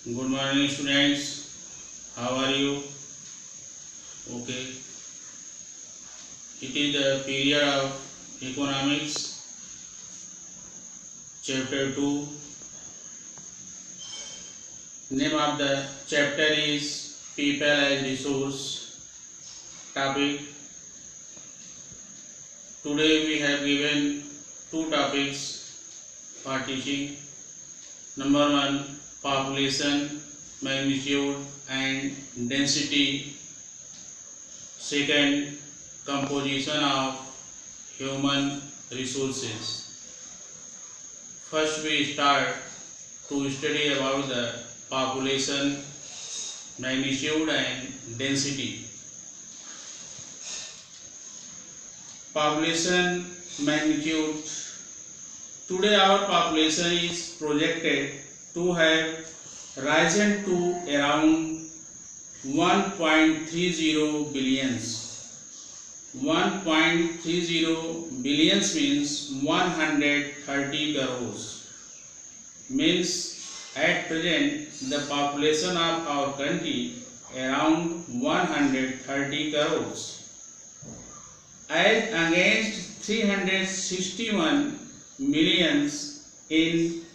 Good morning, students. How are you? Okay. It is the period of economics, chapter 2. Name of the chapter is People as Resource. Topic. Today we have given two topics for teaching. Number one, population, magnitude and density. Second, composition of human resources. First we start to study about the population, magnitude and density. Population magnitude. Today our population is projected to have risen to around 1.30 billions. 1.30 billions means 130 crores. Means at present the population of our country around 130 crores. As against 361 millions in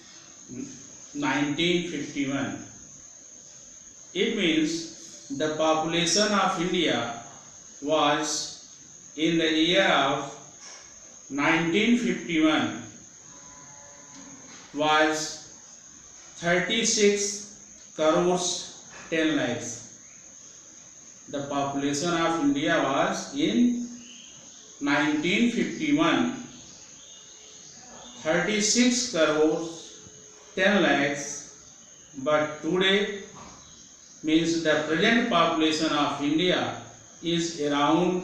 1951. It means the population of India was in the year of 1951 was 36 crores 10 lakhs. The population of India was in 1951 36 crores 10 lakhs, but today means the present population of India is around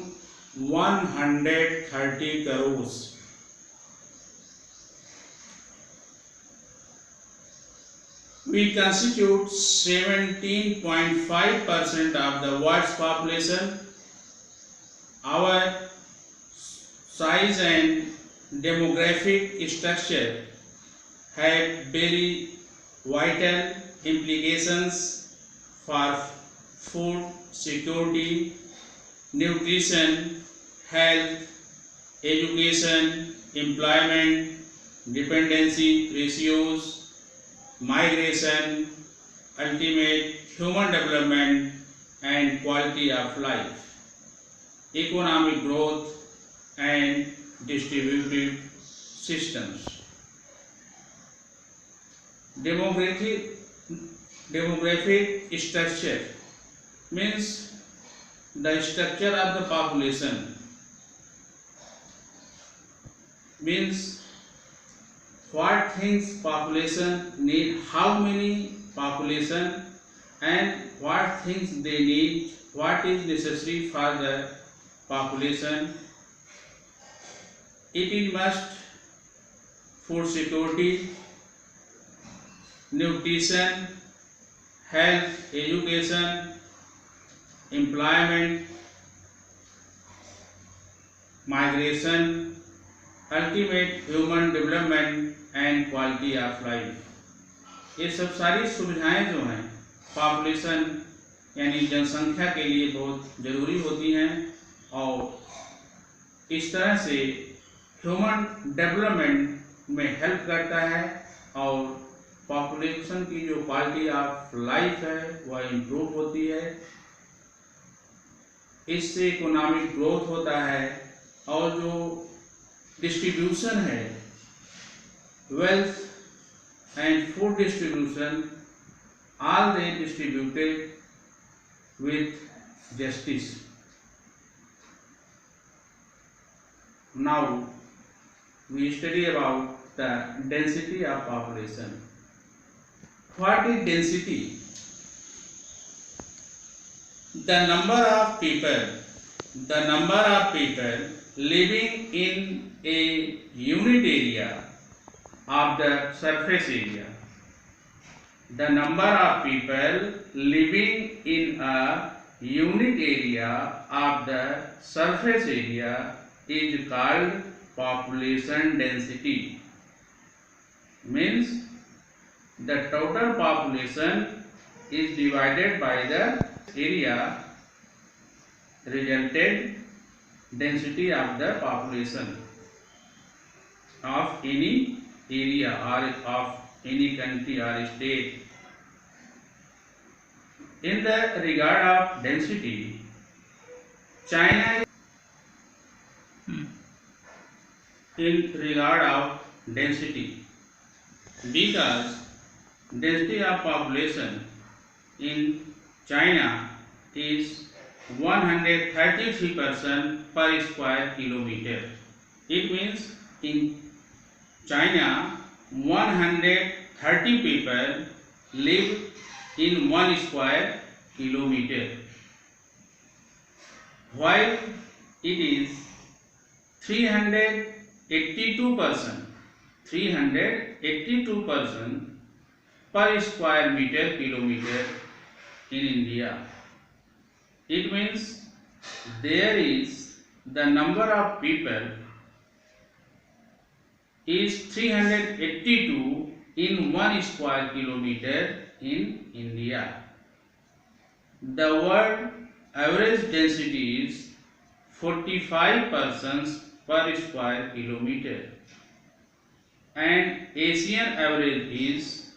130 crores. We constitute 17.5% of the world's population. Our size and demographic structure have very vital implications for food security, nutrition, health, education, employment, dependency ratios, migration, ultimate human development and quality of life, economic growth and distributive systems. Demographic structure means the structure of the population, means what things population need, how many population and what things they need, what is necessary for the population. It is must food security, nutrition, health, education, employment, migration, ultimate human development and quality of life. ये सब सारी सुविधाएं जो हैं population यानी जनसंख्या के लिए बहुत जरूरी होती हैं और इस तरह से ह्यूमन डेवलपमेंट में हेल्प करता है और पॉपुलेशन की जो क्वालिटी ऑफ लाइफ है वह इम्प्रूव होती है। इससे इकोनॉमिक ग्रोथ होता है और जो डिस्ट्रीब्यूशन है wealth and food distribution all they distributed with justice. Now we study about the density of population. What is density? The number of people living in a unit area of the surface area. The number of people living in a unit area of the surface area is called population density. Means the total population is divided by the area resultant density of the population of any area or of any country or state. In the regard of density, China in regard of density, because density of population in China is 133 person per square kilometer. It means in China 130 people live in 1 square kilometer, while it is 382 person per square meter kilometer in India. It means there is the number of people is 382 in 1 square kilometer in India. The world average density is 45 persons per square kilometer, and Asian average is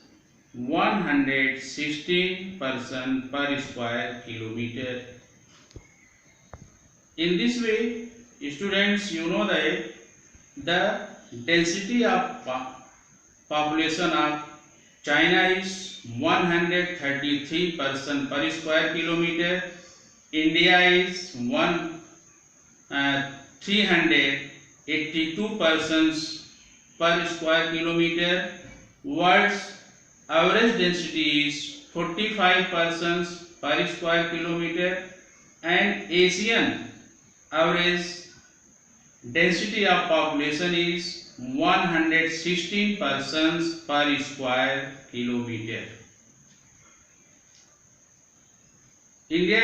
116 person per square kilometer. In this way, students, you know that the density of population of China is 133 person per square kilometer. India is 382 persons per square kilometer. World's average density is 45 persons per square kilometer, and Asian average density of population is 116 persons per square kilometer. India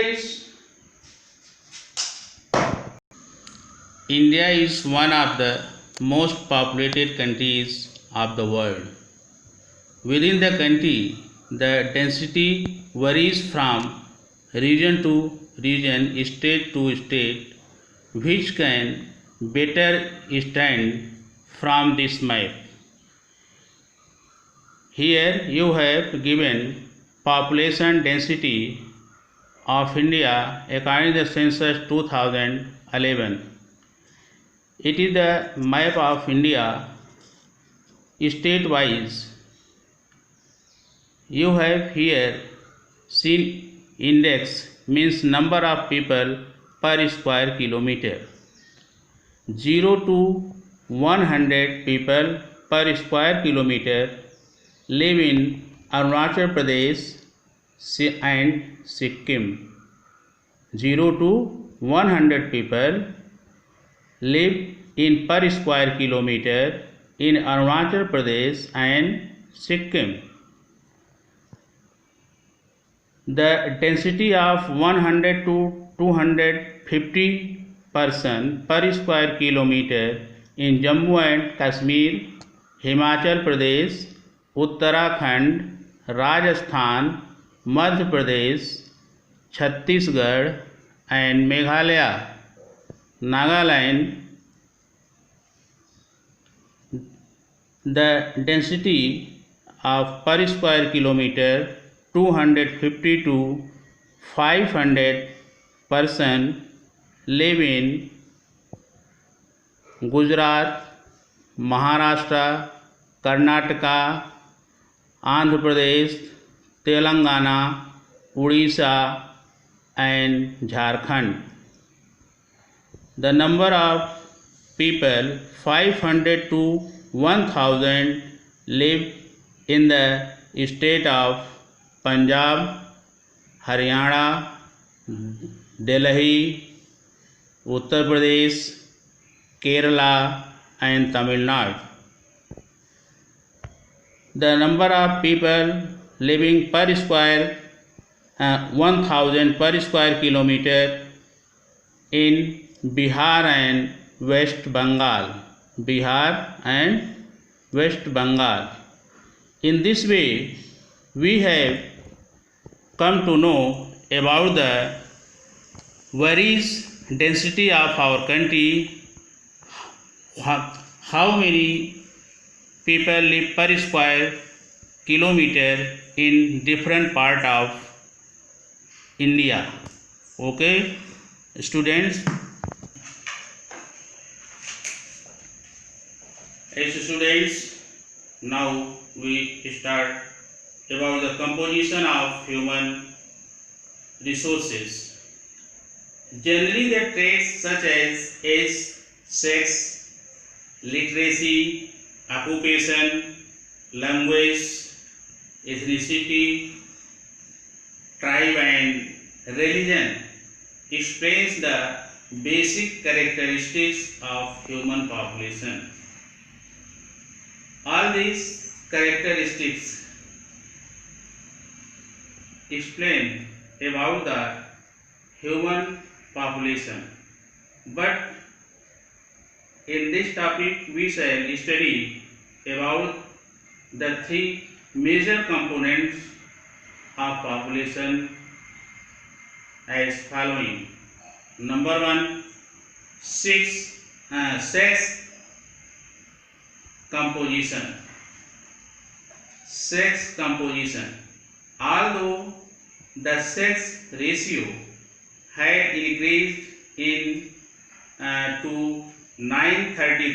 is one of the most populated countries of the world. Within the country, the density varies from region to region, state to state, which can better stand from this map. Here you have given population density of India according to the census 2011. It is the map of India state-wise. You have here seen index, means number of people per square kilometer. 0 to 100 people per square kilometer live in Arunachal Pradesh and Sikkim. 0 to 100 people live in per square kilometer in Arunachal Pradesh and Sikkim. The density of 100 to 250 person per square kilometer in Jammu and Kashmir, Himachal Pradesh, Uttarakhand, Rajasthan, Madhya Pradesh, Chhattisgarh and Meghalaya, Nagaland. The density of per square kilometer 250 to 500 person live in Gujarat, Maharashtra, Karnataka, Andhra Pradesh, Telangana, Odisha and Jharkhand. The number of people 500 to 1000 live in the state of Punjab, Haryana, Delhi, Uttar Pradesh, Kerala and Tamil Nadu. The number of people living per square 1000 per square kilometer in Bihar and West Bengal. Bihar and West Bengal. In this way, we have come to know about the various density of our country, how many people live per square kilometer in different part of India. Okay, students. As students, now we start about the composition of human resources. Generally, the traits such as age, sex, literacy, occupation, language, ethnicity, tribe and religion explains the basic characteristics of human population. All these characteristics explain about the human population, but in this topic we shall study about the three major components of population as following. Number one, sex composition. Sex composition. Although the sex ratio had increased to 9:33